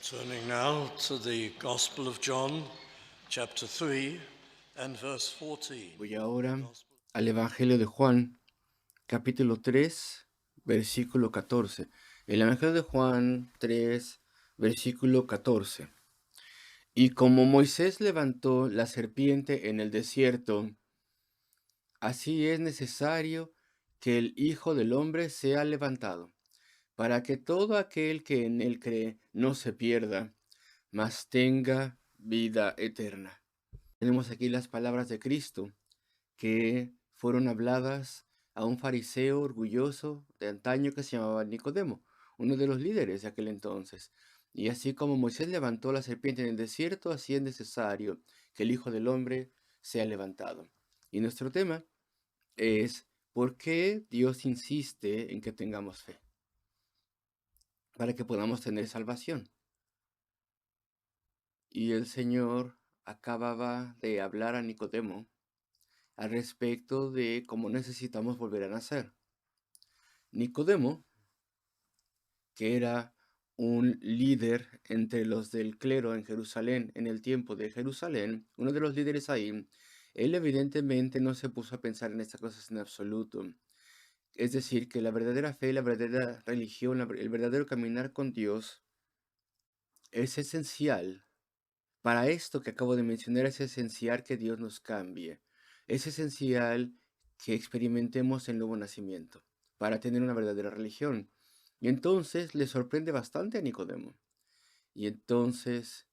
Turning now to the Gospel of John, chapter 3 and verse 14. Voy ahora al Evangelio de Juan, capítulo 3, versículo 14. El Evangelio de Juan 3, versículo 14. Y como Moisés levantó la serpiente en el desierto, así es necesario que el Hijo del Hombre sea levantado, para que todo aquel que en él cree no se pierda, mas tenga vida eterna. Tenemos aquí las palabras de Cristo que fueron habladas a un fariseo orgulloso de antaño que se llamaba Nicodemo, uno de los líderes de aquel entonces. Y así como Moisés levantó la serpiente en el desierto, así es necesario que el Hijo del Hombre sea levantado. Y nuestro tema es ¿por qué Dios insiste en que tengamos fe? Para que podamos tener salvación. Y el Señor acababa de hablar a Nicodemo al respecto de cómo necesitamos volver a nacer. Nicodemo, que era un líder entre los del clero en Jerusalén, en el tiempo de Jerusalén, uno de los líderes ahí, él evidentemente no se puso a pensar en estas cosas en absoluto. Es decir, que la verdadera fe, la verdadera religión, el verdadero caminar con Dios es esencial. Para esto que acabo de mencionar es esencial que Dios nos cambie. Es esencial que experimentemos el nuevo nacimiento para tener una verdadera religión. Y entonces le sorprende bastante a Nicodemo. Y entonces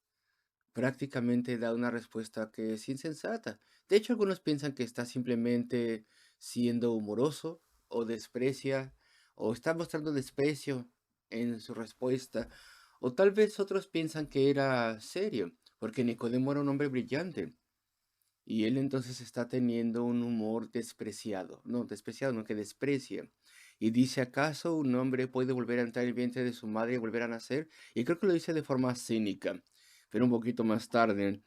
prácticamente da una respuesta que es insensata. De hecho, algunos piensan que está simplemente siendo humoroso o desprecia o está mostrando desprecio en su respuesta. O tal vez otros piensan que era serio, porque Nicodemo era un hombre brillante. Y él entonces está teniendo un humor despreciado, no, que desprecia. Y dice, ¿acaso un hombre puede volver a entrar en el vientre de su madre y volver a nacer? Y creo que lo dice de forma cínica. Pero un poquito más tarde,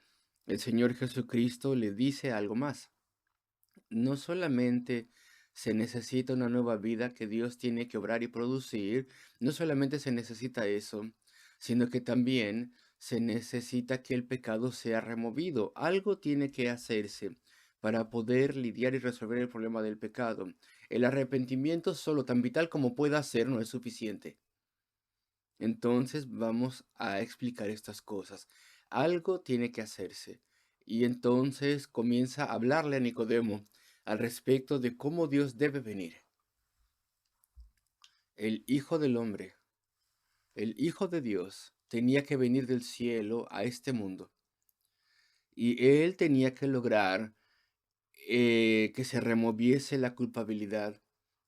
el Señor Jesucristo le dice algo más. No solamente se necesita una nueva vida que Dios tiene que obrar y producir, no solamente se necesita eso, sino que también se necesita que el pecado sea removido. Algo tiene que hacerse para poder lidiar y resolver el problema del pecado. El arrepentimiento solo tan vital como pueda ser no es suficiente. Entonces vamos a explicar estas cosas. Algo tiene que hacerse. Y entonces comienza a hablarle a Nicodemo al respecto de cómo Dios debe venir. El Hijo del Hombre, el Hijo de Dios, tenía que venir del cielo a este mundo. Y él tenía que lograr que se removiese la culpabilidad,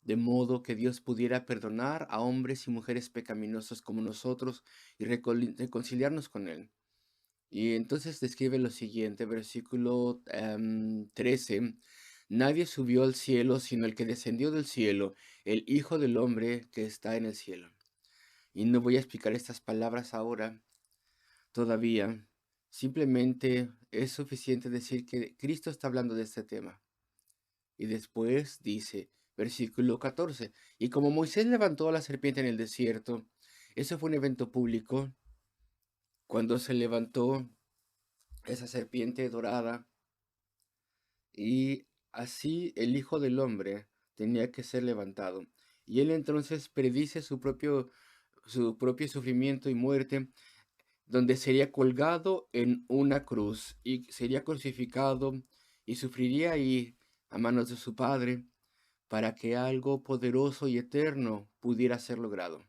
de modo que Dios pudiera perdonar a hombres y mujeres pecaminosos como nosotros y reconciliarnos con Él. Y entonces describe lo siguiente, versículo 13. Nadie subió al cielo sino el que descendió del cielo, el Hijo del Hombre que está en el cielo. Y no voy a explicar estas palabras ahora, todavía. Simplemente es suficiente decir que Cristo está hablando de este tema. Y después dice, versículo 14, y como Moisés levantó a la serpiente en el desierto, eso fue un evento público, cuando se levantó esa serpiente dorada, y así el Hijo del Hombre tenía que ser levantado. Y él entonces predice su propio sufrimiento y muerte, donde sería colgado en una cruz y sería crucificado y sufriría ahí a manos de su Padre para que algo poderoso y eterno pudiera ser logrado.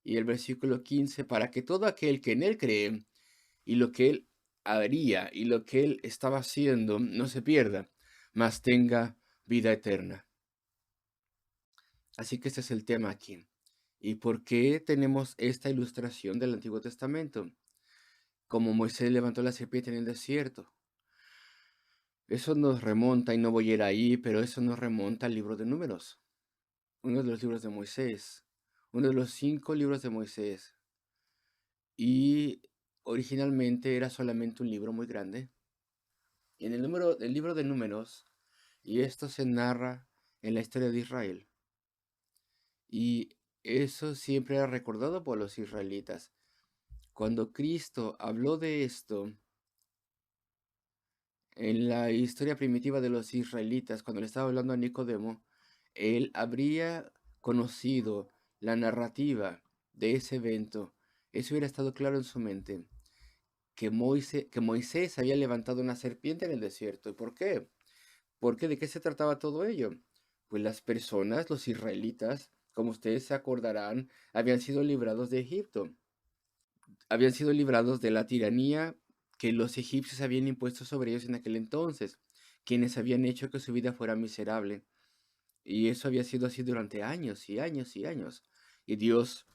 Y el versículo 15, para que todo aquel que en él cree y lo que él haría y lo que él estaba haciendo no se pierda, mas tenga vida eterna. Así que este es el tema aquí. ¿Y por qué tenemos esta ilustración del Antiguo Testamento? Como Moisés levantó la serpiente en el desierto. Eso nos remonta, y no voy a ir ahí, pero eso nos remonta al libro de Números, uno de los libros de Moisés, uno de los 5 libros de Moisés. Y originalmente era solamente un libro muy grande. Y en el libro de Números, y esto se narra en la historia de Israel. Y eso siempre era recordado por los israelitas. Cuando Cristo habló de esto en la historia primitiva de los israelitas, cuando le estaba hablando a Nicodemo, él habría conocido la narrativa de ese evento. Eso hubiera estado claro en su mente, que Moisés había levantado una serpiente en el desierto. ¿Y por qué? ¿Por qué? ¿De qué se trataba todo ello? Pues las personas, los israelitas, como ustedes se acordarán, habían sido librados de Egipto. Habían sido librados de la tiranía que los egipcios habían impuesto sobre ellos en aquel entonces, quienes habían hecho que su vida fuera miserable. Y eso había sido así durante años y años y años. Y Dios,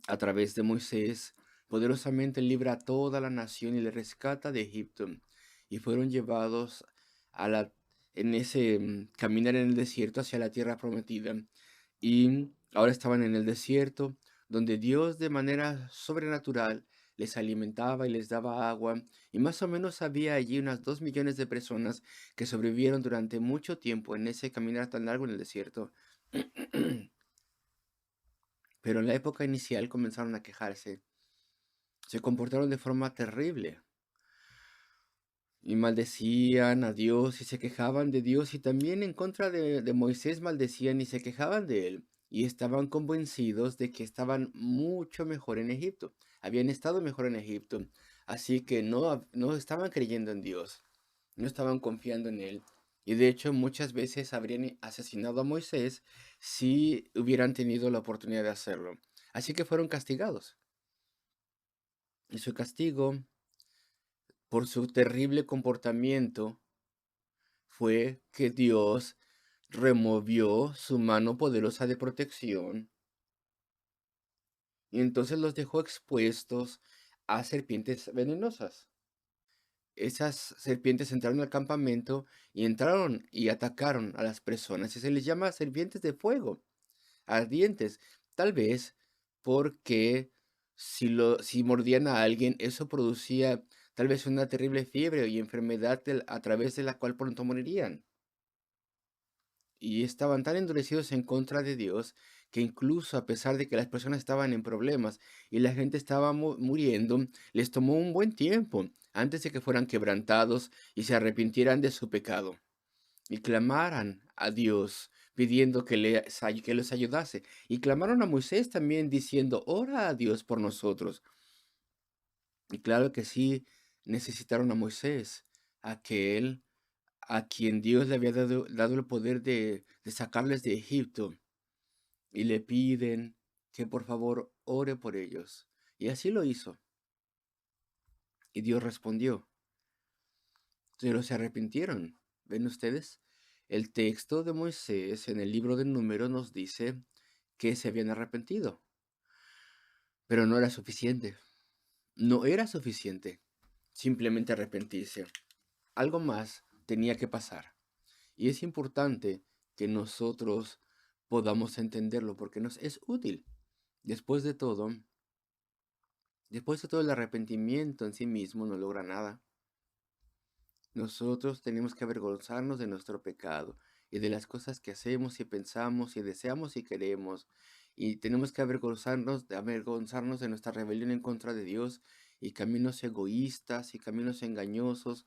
a través de Moisés, poderosamente libra a toda la nación y le rescata de Egipto. Y fueron llevados a la, en ese caminar en el desierto hacia la tierra prometida. Y ahora estaban en el desierto, donde Dios de manera sobrenatural les alimentaba y les daba agua. Y más o menos había allí unas 2 millones de personas que sobrevivieron durante mucho tiempo en ese caminar tan largo en el desierto. Pero en la época inicial comenzaron a quejarse. Se comportaron de forma terrible y maldecían a Dios y se quejaban de Dios y también en contra de Moisés maldecían y se quejaban de él y estaban convencidos de que estaban mucho mejor en Egipto. Habían estado mejor en Egipto, así que no estaban creyendo en Dios, no estaban confiando en él. Y de hecho muchas veces habrían asesinado a Moisés si hubieran tenido la oportunidad de hacerlo. Así que fueron castigados. Y su castigo por su terrible comportamiento fue que Dios removió su mano poderosa de protección y entonces los dejó expuestos a serpientes venenosas. Esas serpientes entraron al campamento y entraron y atacaron a las personas y se les llama serpientes de fuego, ardientes, tal vez porque si mordían a alguien, eso producía tal vez una terrible fiebre y enfermedad a través de la cual pronto morirían. Y estaban tan endurecidos en contra de Dios que incluso a pesar de que las personas estaban en problemas y la gente estaba muriendo, les tomó un buen tiempo antes de que fueran quebrantados y se arrepintieran de su pecado y clamaran a Dios pidiendo que los ayudase. Y clamaron a Moisés también diciendo, ora a Dios por nosotros. Y claro que sí, necesitaron a Moisés, aquel a quien Dios le había dado el poder de sacarles de Egipto. Y le piden que por favor ore por ellos. Y así lo hizo. Y Dios respondió. Pero se arrepintieron. ¿Ven ustedes? El texto de Moisés en el libro de Números nos dice que se habían arrepentido. Pero no era suficiente. No era suficiente simplemente arrepentirse. Algo más tenía que pasar. Y es importante que nosotros podamos entenderlo porque nos es útil. Después de todo, después de todo el arrepentimiento en sí mismo no logra nada. Nosotros tenemos que avergonzarnos de nuestro pecado y de las cosas que hacemos y pensamos y deseamos y queremos. Y tenemos que avergonzarnos de nuestra rebelión en contra de Dios y caminos egoístas y caminos engañosos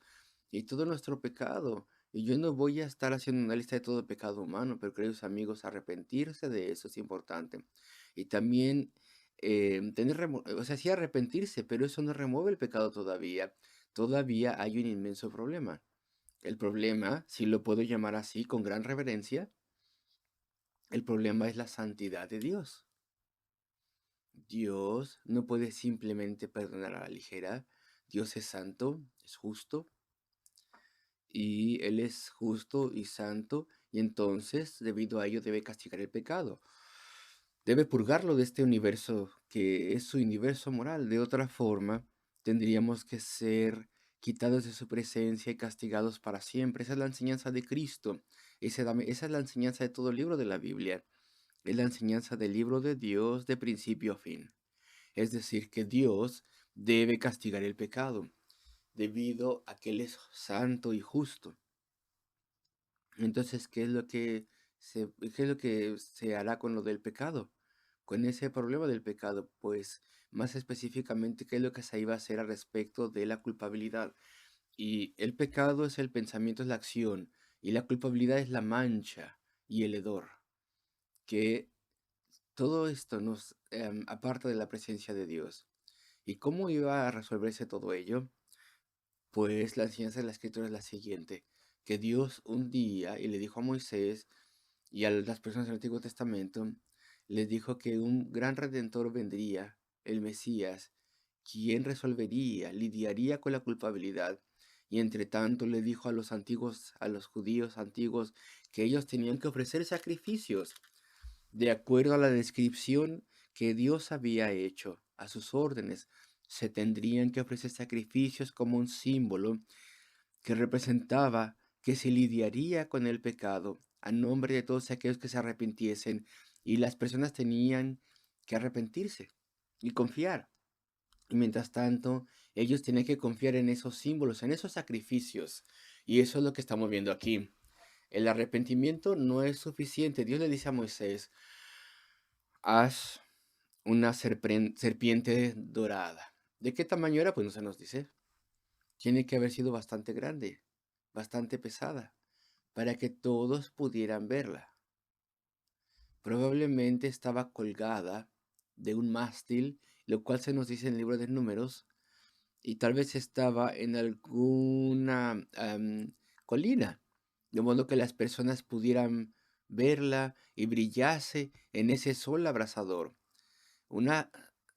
y todo nuestro pecado. Y yo no voy a estar haciendo una lista de todo pecado humano, pero queridos amigos, arrepentirse de eso es importante. Y también o sea, sí arrepentirse, pero eso no remueve el pecado todavía. Todavía hay un inmenso problema. El problema, si lo puedo llamar así con gran reverencia, el problema es la santidad de Dios. Dios no puede simplemente perdonar a la ligera. Dios es santo, es justo, y Él es justo y santo, y entonces, debido a ello, debe castigar el pecado. Debe purgarlo de este universo que es su universo moral. De otra forma, tendríamos que ser quitados de su presencia y castigados para siempre. Esa es la enseñanza de Cristo. Esa es la enseñanza de todo el libro de la Biblia. Es la enseñanza del libro de Dios de principio a fin. Es decir, que Dios debe castigar el pecado debido a que Él es santo y justo. Entonces, ¿qué es lo que se hará con lo del pecado? con ese problema del pecado, pues más específicamente qué es lo que se iba a hacer al respecto de la culpabilidad. Y el pecado es el pensamiento, es la acción, y la culpabilidad es la mancha y el hedor, que todo esto nos aparta de la presencia de Dios. ¿Y cómo iba a resolverse todo ello? Pues la enseñanza de la escritura es la siguiente, que Dios un día, y le dijo a Moisés y a las personas del Antiguo Testamento, les dijo que un gran redentor vendría, el Mesías, quien resolvería, lidiaría con la culpabilidad. Y entre tanto le dijo a los antiguos, a los judíos antiguos, que ellos tenían que ofrecer sacrificios de acuerdo a la descripción que Dios había hecho, a sus órdenes. Se tendrían que ofrecer sacrificios como un símbolo que representaba que se lidiaría con el pecado a nombre de todos aquellos que se arrepintiesen, y las personas tenían que arrepentirse y confiar. Y mientras tanto, ellos tenían que confiar en esos símbolos, en esos sacrificios. Y eso es lo que estamos viendo aquí. El arrepentimiento no es suficiente. Dios le dice a Moisés, haz una serpiente dorada. ¿De qué tamaño era? Pues no se nos dice. Tiene que haber sido bastante grande, bastante pesada, para que todos pudieran verla. Probablemente estaba colgada de un mástil, lo cual se nos dice en el libro de Números, y tal vez estaba en alguna colina, de modo que las personas pudieran verla y brillase en ese sol abrasador. Una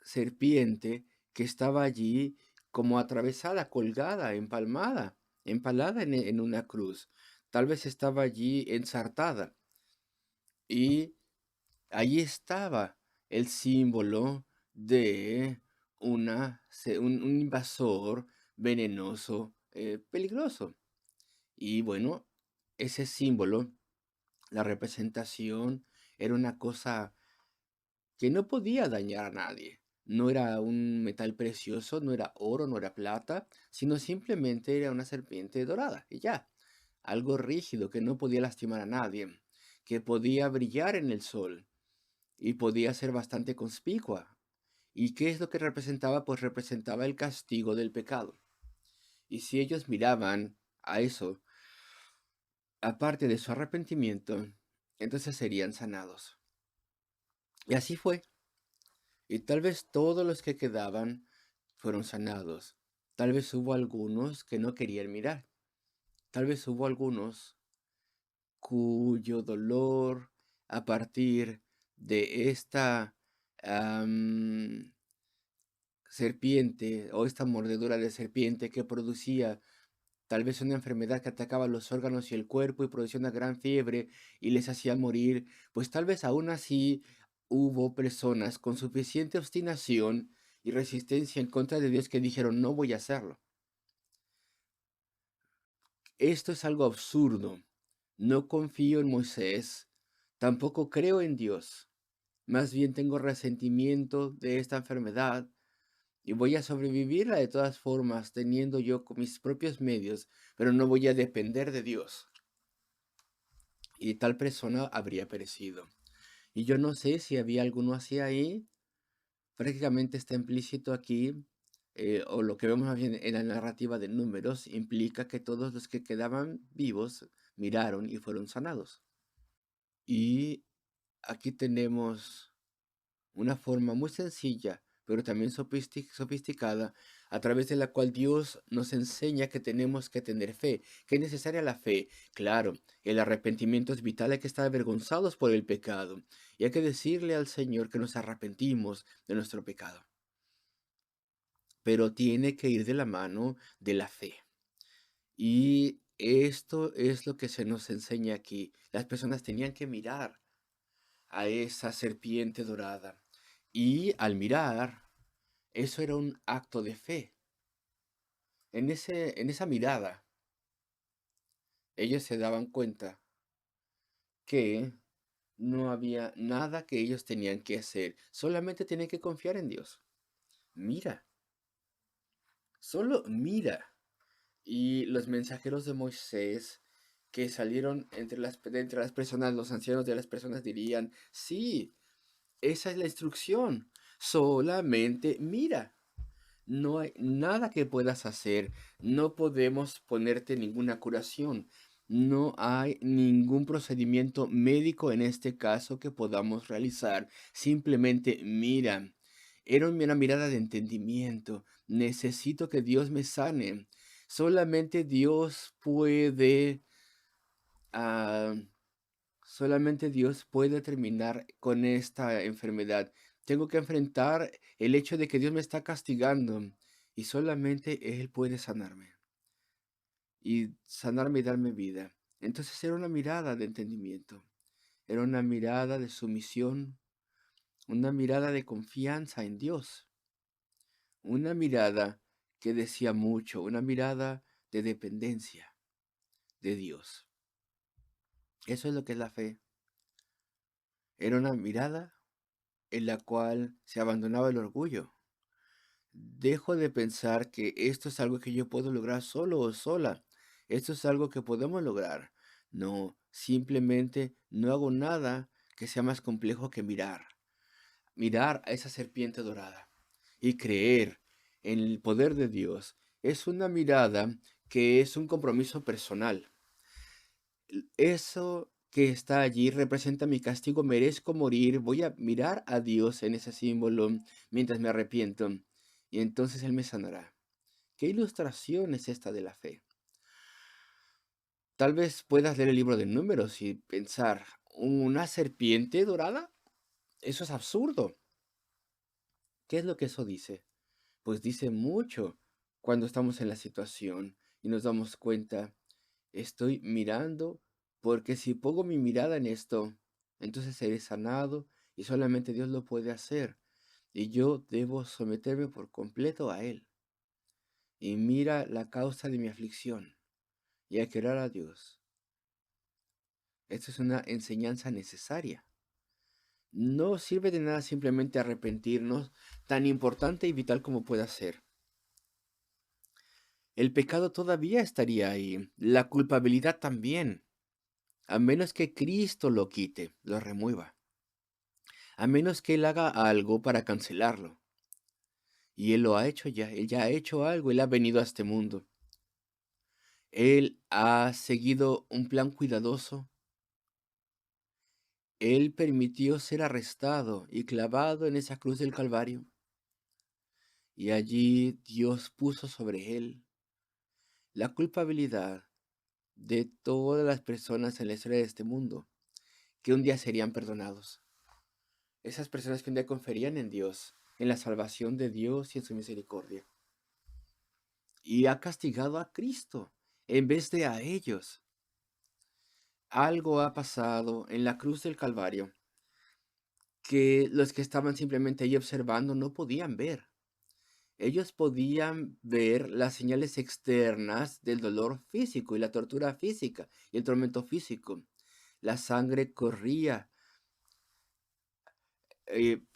serpiente que estaba allí como atravesada, colgada, empalada en una cruz. Tal vez estaba allí ensartada. Y allí estaba el símbolo de un invasor venenoso, peligroso. Y bueno, ese símbolo, la representación, era una cosa que no podía dañar a nadie. No era un metal precioso, no era oro, no era plata, sino simplemente era una serpiente dorada y ya. Algo rígido que no podía lastimar a nadie, que podía brillar en el sol y podía ser bastante conspicua. ¿Y qué es lo que representaba? Pues representaba el castigo del pecado. Y si ellos miraban a eso, aparte de su arrepentimiento, entonces serían sanados. Y así fue. Y tal vez todos los que quedaban fueron sanados. Tal vez hubo algunos que no querían mirar. Tal vez hubo algunos cuyo dolor a partir de esta am, serpiente o esta mordedura de serpiente que producía tal vez una enfermedad que atacaba los órganos y el cuerpo y producía una gran fiebre y les hacía morir, pues tal vez aún así hubo personas con suficiente obstinación y resistencia en contra de Dios que dijeron, no voy a hacerlo. Esto es algo absurdo. No confío en Moisés, tampoco creo en Dios. Más bien tengo resentimiento de esta enfermedad y voy a sobrevivirla de todas formas, teniendo yo con mis propios medios, pero no voy a depender de Dios. Y tal persona habría perecido. Y yo no sé si había alguno así ahí, prácticamente está implícito aquí, o lo que vemos más bien en la narrativa de Números, implica que todos los que quedaban vivos miraron y fueron sanados. Y aquí tenemos una forma muy sencilla, pero también sofisticada, a través de la cual Dios nos enseña que tenemos que tener fe, que es necesaria la fe. Claro, el arrepentimiento es vital, hay que estar avergonzados por el pecado y hay que decirle al Señor que nos arrepentimos de nuestro pecado. Pero tiene que ir de la mano de la fe. Y esto es lo que se nos enseña aquí. Las personas tenían que mirar a esa serpiente dorada. Y al mirar, eso era un acto de fe. En esa mirada, ellos se daban cuenta que no había nada que ellos tenían que hacer. Solamente tenían que confiar en Dios. Mira, solo mira. Y los mensajeros de Moisés que salieron de entre las personas, los ancianos de las personas dirían, sí, Esa es la instrucción. Solamente mira. No hay nada que puedas hacer. No podemos ponerte ninguna curación. No hay ningún procedimiento médico en este caso que podamos realizar. Simplemente mira. Era una mirada de entendimiento. Necesito que Dios me sane. Solamente Dios puede, ah, solamente Dios puede terminar con esta enfermedad. Tengo que enfrentar el hecho de que Dios me está castigando y solamente Él puede sanarme y darme vida. Entonces era una mirada de entendimiento, era una mirada de sumisión, una mirada de confianza en Dios, una mirada que decía mucho, una mirada de dependencia de Dios. Eso es lo que es la fe. Era una mirada en la cual se abandonaba el orgullo. Dejo de pensar que esto es algo que yo puedo lograr solo o sola. Esto es algo que podemos lograr. No, simplemente no hago nada que sea más complejo que mirar. Mirar a esa serpiente dorada y creer en el poder de Dios. Es una mirada que es un compromiso personal. Eso que está allí representa mi castigo, merezco morir, voy a mirar a Dios en ese símbolo mientras me arrepiento y entonces Él me sanará. ¿Qué ilustración es esta de la fe? Tal vez puedas leer el libro de Números y pensar, ¿una serpiente dorada? Eso es absurdo. ¿Qué es lo que eso dice? Pues dice mucho cuando estamos en la situación y nos damos cuenta, estoy mirando porque si pongo mi mirada en esto, entonces seré sanado y solamente Dios lo puede hacer. Y yo debo someterme por completo a Él. Y mira la causa de mi aflicción y a querer a Dios. Esto es una enseñanza necesaria. No sirve de nada simplemente arrepentirnos, tan importante y vital como pueda ser. El pecado todavía estaría ahí, la culpabilidad también, a menos que Cristo lo quite, lo remueva, a menos que Él haga algo para cancelarlo. Y Él lo ha hecho ya, Él ya ha hecho algo, Él ha venido a este mundo. Él ha seguido un plan cuidadoso. Él permitió ser arrestado y clavado en esa cruz del Calvario. Y allí Dios puso sobre Él la culpabilidad de todas las personas en la historia de este mundo que un día serían perdonados. Esas personas que un día conferían en Dios, en la salvación de Dios y en su misericordia. Y ha castigado a Cristo en vez de a ellos. Algo ha pasado en la cruz del Calvario que los que estaban simplemente ahí observando no podían ver. Ellos podían ver las señales externas del dolor físico y la tortura física y el tormento físico. La sangre corría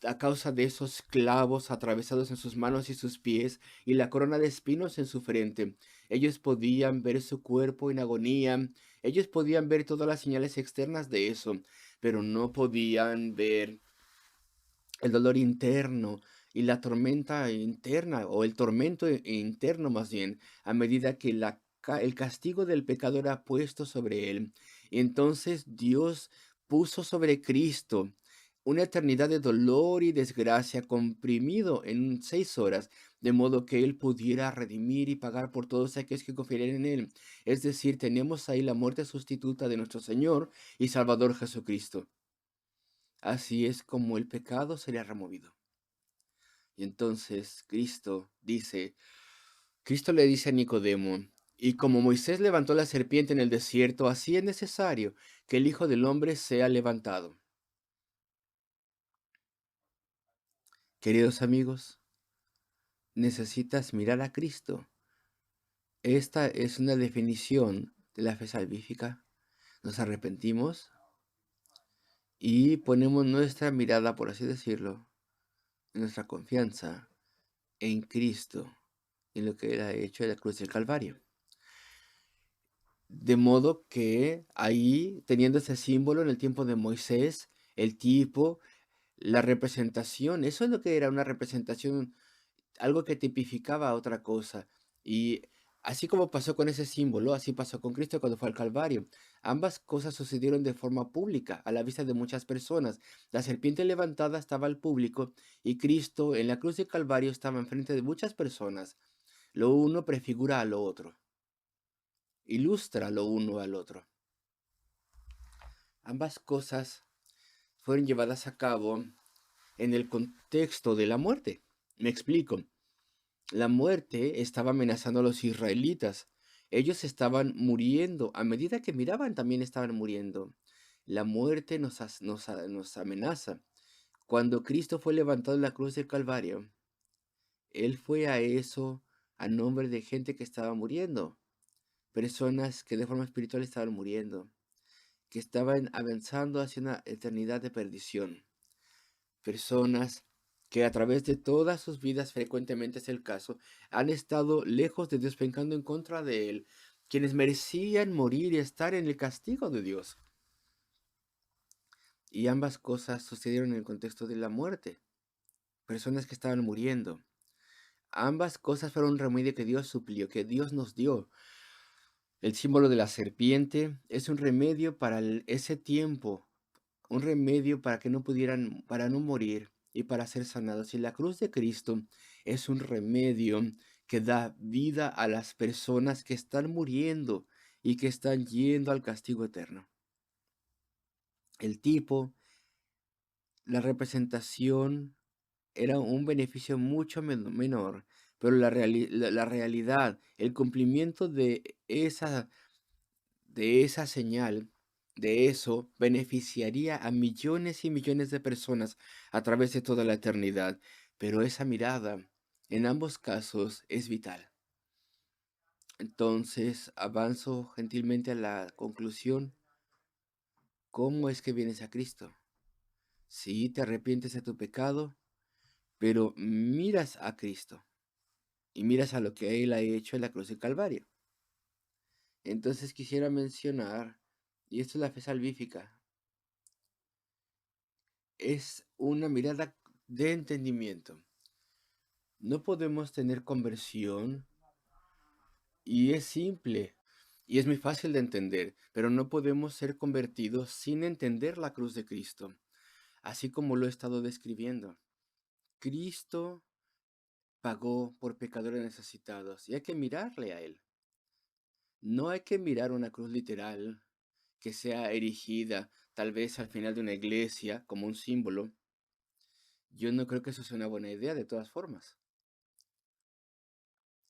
a causa de esos clavos atravesados en sus manos y sus pies y la corona de espinos en su frente. Ellos podían ver su cuerpo en agonía. Ellos podían ver todas las señales externas de eso, pero no podían ver el dolor interno y la tormenta interna, o el tormento interno más bien, a medida que el castigo del pecado era puesto sobre él. Y entonces Dios puso sobre Cristo una eternidad de dolor y desgracia comprimido en 6 horas, de modo que Él pudiera redimir y pagar por todos aquellos que confíen en Él. Es decir, tenemos ahí la muerte sustituta de nuestro Señor y Salvador Jesucristo. Así es como el pecado sería removido. Y entonces Cristo le dice a Nicodemo, y como Moisés levantó la serpiente en el desierto, así es necesario que el Hijo del Hombre sea levantado. Queridos amigos, necesitas mirar a Cristo. Esta es una definición de la fe salvífica. Nos arrepentimos y ponemos nuestra mirada, por así decirlo, nuestra confianza en Cristo, en lo que Él ha hecho en la cruz del Calvario. De modo que ahí, teniendo ese símbolo en el tiempo de Moisés, el tipo, La representación, eso es lo que era una representación, algo que tipificaba a otra cosa. Y así como pasó con ese símbolo, así pasó con Cristo cuando fue al Calvario. Ambas cosas sucedieron de forma pública, a la vista de muchas personas. La serpiente levantada estaba al público y Cristo en la cruz del Calvario estaba enfrente de muchas personas. Lo uno prefigura a lo otro, ilustra lo uno al otro. Ambas cosas fueron llevadas a cabo en el contexto de la muerte. Me explico. La muerte estaba amenazando a los israelitas. Ellos estaban muriendo. A medida que miraban, también estaban muriendo. La muerte nos amenaza. Cuando Cristo fue levantado en la cruz del Calvario, Él fue a eso a nombre de gente que estaba muriendo. Personas que de forma espiritual estaban muriendo, que estaban avanzando hacia una eternidad de perdición. Personas que a través de todas sus vidas, frecuentemente es el caso, han estado lejos de Dios, pecando en contra de Él, quienes merecían morir y estar en el castigo de Dios. Y ambas cosas sucedieron en el contexto de la muerte. Personas que estaban muriendo. Ambas cosas fueron un remedio que Dios suplió, que Dios nos dio. El símbolo de la serpiente es un remedio para ese tiempo, un remedio para que no pudieran, para no morir y para ser sanados. Y la cruz de Cristo es un remedio que da vida a las personas que están muriendo y que están yendo al castigo eterno. El tipo, la representación era un beneficio mucho menor, pero la realidad, el cumplimiento de esa señal, de eso, beneficiaría a millones y millones de personas a través de toda la eternidad. Pero esa mirada, en ambos casos, es vital. Entonces, avanzo gentilmente a la conclusión. ¿Cómo es que vienes a Cristo? Sí, te arrepientes de tu pecado, pero miras a Cristo y miras a lo que Él ha hecho en la cruz del Calvario. Entonces quisiera mencionar, y esto es la fe salvífica, es una mirada de entendimiento. No podemos tener conversión y es simple y es muy fácil de entender, pero no podemos ser convertidos sin entender la cruz de Cristo, así como lo he estado describiendo. Cristo pagó por pecadores necesitados y hay que mirarle a Él. No hay que mirar una cruz literal que sea erigida tal vez al final de una iglesia como un símbolo. Yo no creo que eso sea una buena idea de todas formas.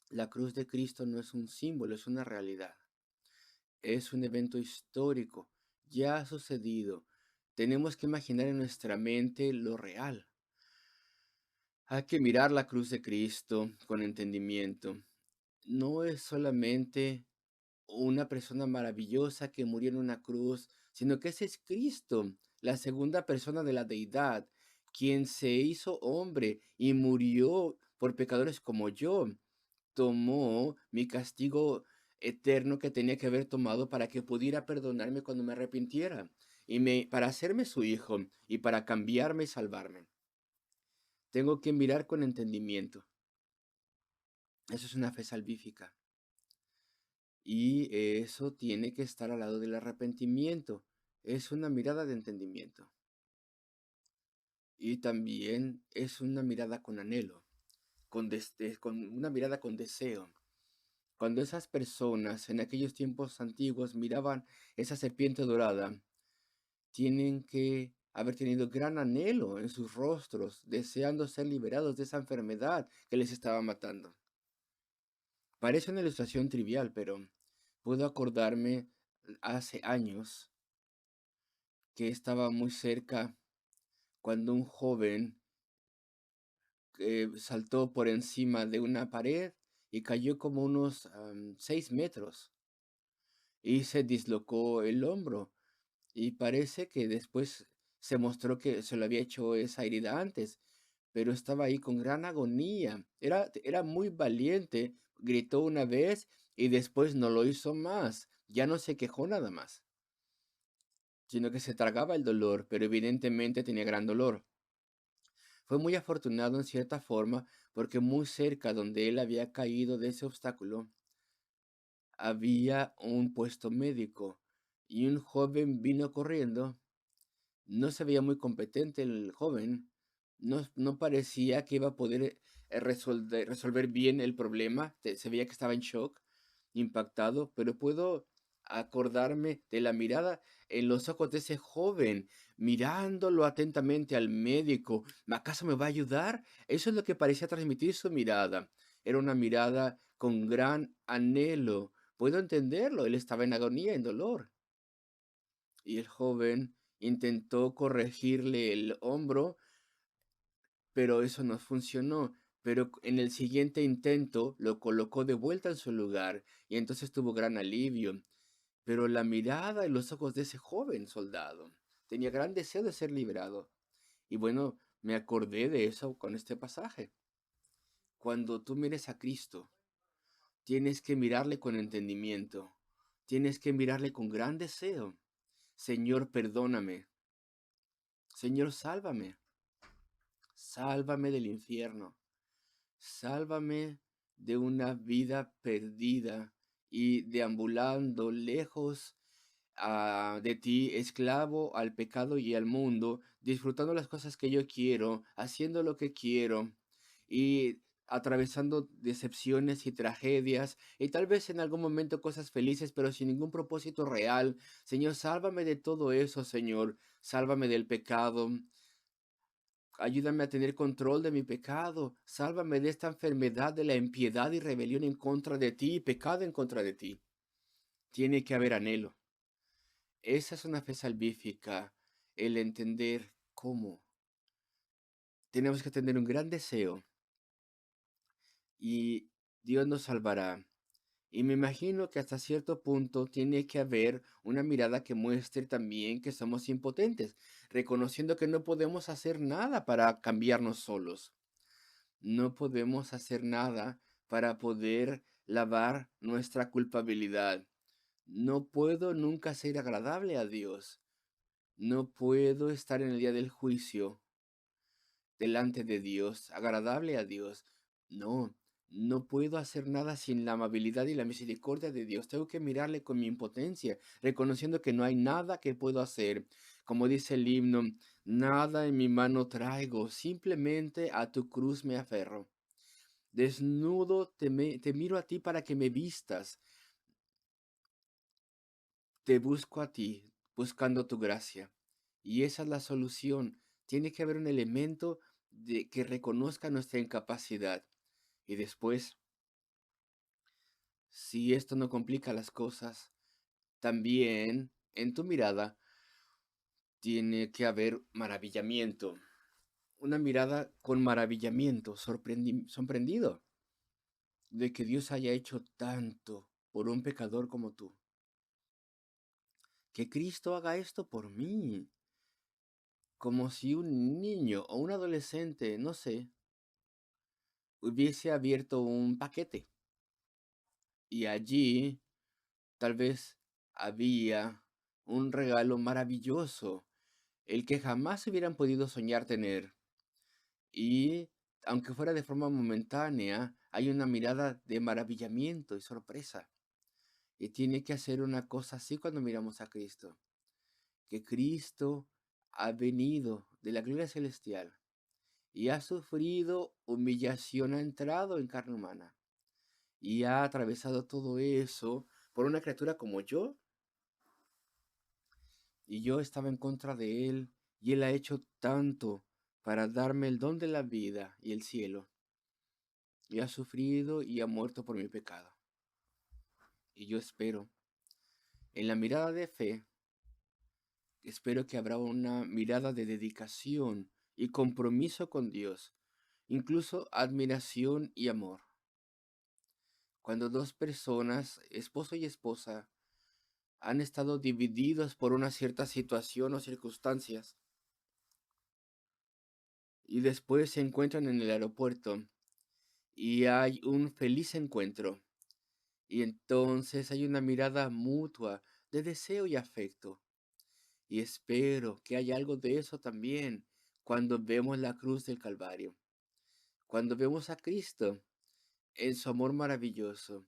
La cruz de Cristo no es un símbolo, es una realidad. Es un evento histórico, ya ha sucedido. Tenemos que imaginar en nuestra mente lo real. Hay que mirar la cruz de Cristo con entendimiento. No es solamente una persona maravillosa que murió en una cruz, sino que ese es Cristo, la segunda persona de la deidad, quien se hizo hombre y murió por pecadores como yo. Tomó mi castigo eterno que tenía que haber tomado para que pudiera perdonarme cuando me arrepintiera para hacerme su hijo y para cambiarme y salvarme. Tengo que mirar con entendimiento. Eso es una fe salvífica. Y eso tiene que estar al lado del arrepentimiento. Es una mirada de entendimiento. Y también es una mirada con anhelo, con una mirada con deseo. Cuando esas personas en aquellos tiempos antiguos miraban esa serpiente dorada, tienen que haber tenido gran anhelo en sus rostros, deseando ser liberados de esa enfermedad que les estaba matando. Parece una ilustración trivial, pero puedo acordarme hace años que estaba muy cerca cuando un joven saltó por encima de una pared y cayó como unos 6 metros y se dislocó el hombro. Y parece que después se mostró que se lo había hecho esa herida antes, pero estaba ahí con gran agonía. Era muy valiente, gritó una vez y después no lo hizo más. Ya no se quejó nada más, sino que se tragaba el dolor, pero evidentemente tenía gran dolor. Fue muy afortunado en cierta forma porque muy cerca donde él había caído de ese obstáculo había un puesto médico y un joven vino corriendo. No se veía muy competente el joven, no parecía que iba a poder resolver bien el problema, se veía que estaba en shock, impactado, pero puedo acordarme de la mirada en los ojos de ese joven, mirándolo atentamente al médico. ¿Acaso me va a ayudar? Eso es lo que parecía transmitir su mirada. Era una mirada con gran anhelo. Puedo entenderlo, él estaba en agonía, en dolor. Y el joven intentó corregirle el hombro, pero eso no funcionó. Pero en el siguiente intento lo colocó de vuelta en su lugar y entonces tuvo gran alivio. Pero la mirada y los ojos de ese joven soldado tenía gran deseo de ser librado. Y bueno, me acordé de eso con este pasaje. Cuando tú mires a Cristo, tienes que mirarle con entendimiento. Tienes que mirarle con gran deseo. Señor, perdóname. Señor, sálvame. Sálvame del infierno. Sálvame de una vida perdida y deambulando lejos de ti, esclavo al pecado y al mundo, disfrutando las cosas que yo quiero, haciendo lo que quiero y atravesando decepciones y tragedias y tal vez en algún momento cosas felices, pero sin ningún propósito real. Señor, sálvame de todo eso, Señor. Sálvame del pecado. Ayúdame a tener control de mi pecado. Sálvame de esta enfermedad de la impiedad y rebelión en contra de ti y pecado en contra de ti. Tiene que haber anhelo. Esa es una fe salvífica, el entender cómo. Tenemos que tener un gran deseo y Dios nos salvará. Y me imagino que hasta cierto punto tiene que haber una mirada que muestre también que somos impotentes, reconociendo que no podemos hacer nada para cambiarnos solos. No podemos hacer nada para poder lavar nuestra culpabilidad. No puedo nunca ser agradable a Dios. No puedo estar en el día del juicio delante de Dios, agradable a Dios. No, no puedo hacer nada sin la amabilidad y la misericordia de Dios. Tengo que mirarle con mi impotencia, reconociendo que no hay nada que puedo hacer. Como dice el himno, nada en mi mano traigo, simplemente a tu cruz me aferro. Desnudo te miro a ti para que me vistas. Te busco a ti, buscando tu gracia. Y esa es la solución. Tiene que haber un elemento de que reconozca nuestra incapacidad. Y después, si esto no complica las cosas, también en tu mirada tiene que haber maravillamiento. Una mirada con maravillamiento, sorprendido de que Dios haya hecho tanto por un pecador como tú. Que Cristo haga esto por mí, como si un niño o un adolescente, no sé, hubiese abierto un paquete y allí tal vez había un regalo maravilloso, el que jamás hubieran podido soñar tener. Y aunque fuera de forma momentánea, hay una mirada de maravillamiento y sorpresa. Y tiene que hacer una cosa así cuando miramos a Cristo, que Cristo ha venido de la gloria celestial y ha sufrido humillación, ha entrado en carne humana y ha atravesado todo eso por una criatura como yo. Y yo estaba en contra de él y él ha hecho tanto para darme el don de la vida y el cielo. Y ha sufrido y ha muerto por mi pecado. Y yo espero, en la mirada de fe, espero que habrá una mirada de dedicación y compromiso con Dios, incluso admiración y amor. Cuando dos personas, esposo y esposa, han estado divididos por una cierta situación o circunstancias y después se encuentran en el aeropuerto y hay un feliz encuentro y entonces hay una mirada mutua de deseo y afecto y espero que haya algo de eso también cuando vemos la cruz del Calvario, cuando vemos a Cristo en su amor maravilloso,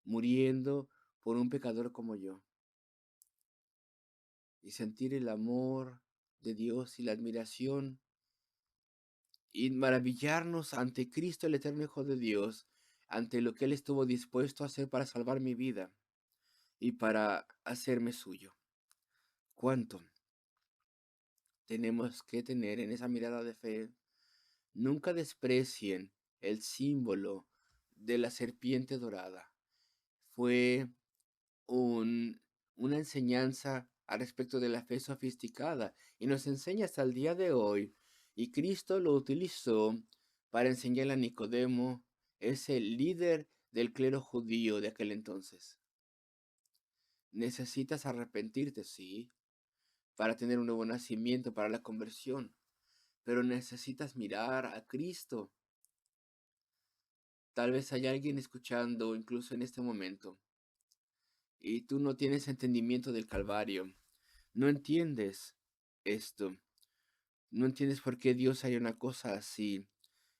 muriendo por un pecador como yo, y sentir el amor de Dios y la admiración y maravillarnos ante Cristo, el eterno Hijo de Dios, ante lo que Él estuvo dispuesto a hacer para salvar mi vida y para hacerme suyo. ¿Cuánto tenemos que tener en esa mirada de fe? Nunca desprecien el símbolo de la serpiente dorada. Fue un- una enseñanza al respecto de la fe sofisticada y nos enseña hasta el día de hoy. Y Cristo lo utilizó para enseñarle a Nicodemo, ese líder del clero judío de aquel entonces. Necesitas arrepentirte, sí, para tener un nuevo nacimiento, para la conversión, pero necesitas mirar a Cristo. Tal vez hay alguien escuchando incluso en este momento y tú no tienes entendimiento del Calvario. No entiendes esto. No entiendes por qué Dios haría una cosa así.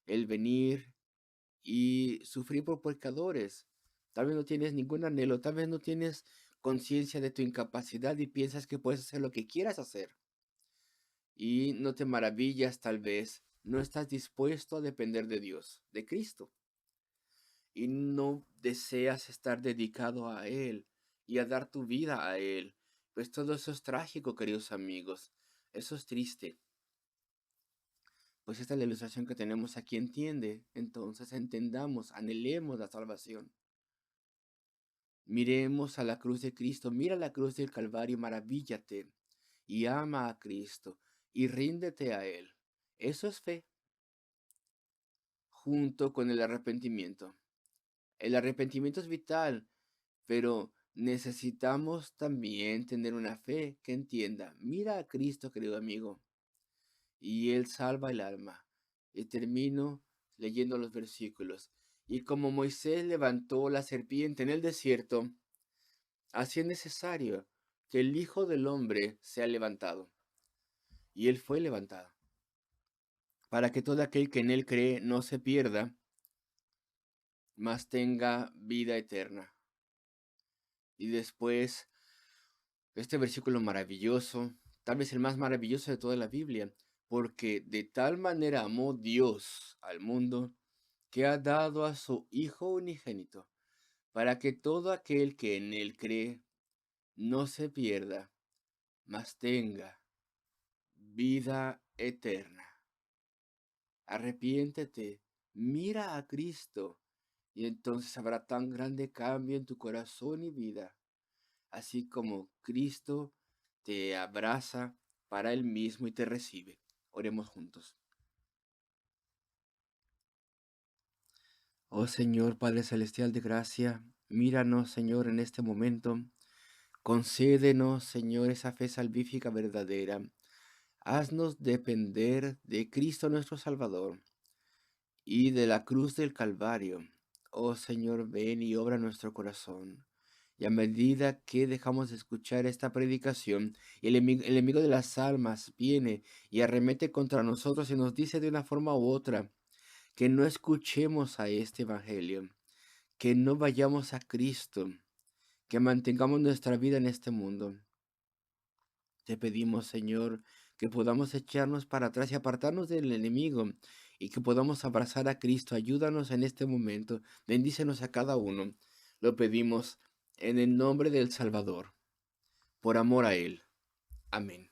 El venir y sufrir por pecadores. Tal vez no tienes ningún anhelo, tal vez no tienes conciencia de tu incapacidad y piensas que puedes hacer lo que quieras hacer. Y no te maravillas, tal vez, no estás dispuesto a depender de Dios, de Cristo. Y no deseas estar dedicado a Él y a dar tu vida a Él. Pues todo eso es trágico, queridos amigos. Eso es triste. Pues esta es la ilustración que tenemos aquí. Entiende, entonces entendamos, anhelemos la salvación. Miremos a la cruz de Cristo, mira la cruz del Calvario, maravíllate y ama a Cristo y ríndete a Él. Eso es fe, junto con el arrepentimiento. El arrepentimiento es vital, pero necesitamos también tener una fe que entienda. Mira a Cristo, querido amigo, y Él salva el alma. Y termino leyendo los versículos. Y como Moisés levantó la serpiente en el desierto, así es necesario que el Hijo del Hombre sea levantado. Y Él fue levantado, para que todo aquel que en Él cree no se pierda, mas tenga vida eterna. Y después, este versículo maravilloso, tal vez el más maravilloso de toda la Biblia, porque de tal manera amó Dios al mundo, que ha dado a su Hijo unigénito, para que todo aquel que en Él cree no se pierda, mas tenga vida eterna. Arrepiéntete, mira a Cristo, y entonces habrá tan grande cambio en tu corazón y vida, así como Cristo te abraza para Él mismo y te recibe. Oremos juntos. Oh Señor, Padre Celestial de gracia, míranos, Señor, en este momento. Concédenos, Señor, esa fe salvífica verdadera. Haznos depender de Cristo nuestro Salvador y de la cruz del Calvario. Oh Señor, ven y obra en nuestro corazón. Y a medida que dejamos de escuchar esta predicación, y el enemigo de las almas viene y arremete contra nosotros y nos dice de una forma u otra que no escuchemos a este Evangelio, que no vayamos a Cristo, que mantengamos nuestra vida en este mundo. Te pedimos, Señor, que podamos echarnos para atrás y apartarnos del enemigo y que podamos abrazar a Cristo. Ayúdanos en este momento. Bendícenos a cada uno. Lo pedimos en el nombre del Salvador, por amor a Él. Amén.